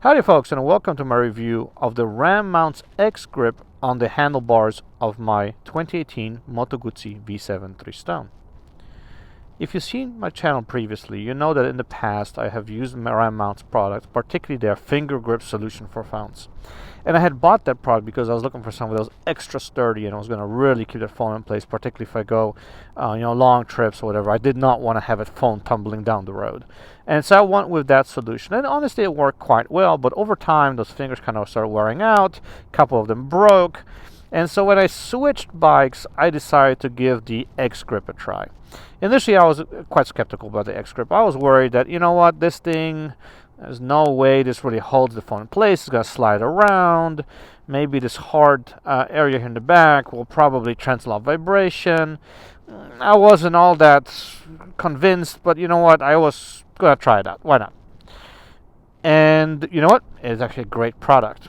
Howdy folks, and welcome to my review of the ram mounts X grip on the handlebars of my 2018 Moto Guzzi V7III Stone. If you've seen my channel previously, you know that in the past I have used ram mounts products, particularly their finger grip solution for phones. And I had bought that product because I was looking for something that was extra sturdy and I was going to really keep the phone in place, particularly if I go long trips or whatever. I did not want to have it phone tumbling down the road. And so I went with that solution, and honestly it worked quite well, but over time those fingers kind of started wearing out, a couple of them broke, and so when I switched bikes I decided to give the X grip a try. Initially I was quite skeptical about the X grip. I was worried that, you know what, this thing, there's no way this really holds the phone in place. It's going to slide around. Maybe this hard area here in the back will probably transfer a lot of vibration. I wasn't all that convinced, but you know what? I was going to try it out. Why not? And you know what? It's actually a great product.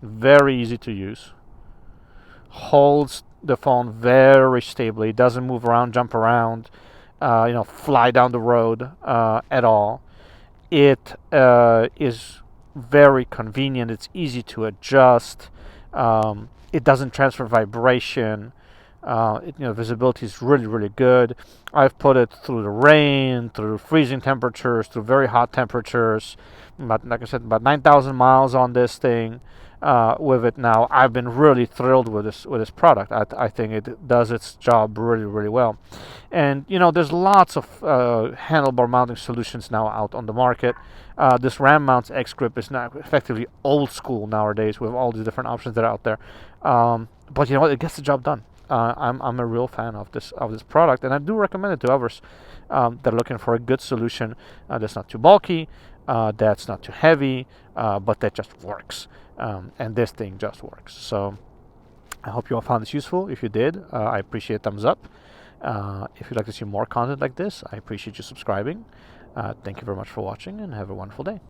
Very easy to use. Holds the phone very stably. Doesn't move around, jump around, fly down the road at all. It is very convenient. It's easy to adjust. It doesn't transfer vibration. Visibility is really, really good. I've put it through the rain, through freezing temperatures, through very hot temperatures. Like I said, about 9,000 miles on this thing. With it now, I've been really thrilled with this product. I think it does its job really, really well. And there's lots of handlebar mounting solutions now out on the market. This ram mounts X grip is now effectively old school nowadays with all these different options that are out there. But you know what? It gets the job done. I'm a real fan of this product, and I do recommend it to others that are looking for a good solution that's not too bulky, that's not too heavy, but that just works. And this thing just works. So I hope you all found this useful. If you did, I appreciate a thumbs up. If you'd like to see more content like this, I appreciate you subscribing. Thank you very much for watching, and have a wonderful day.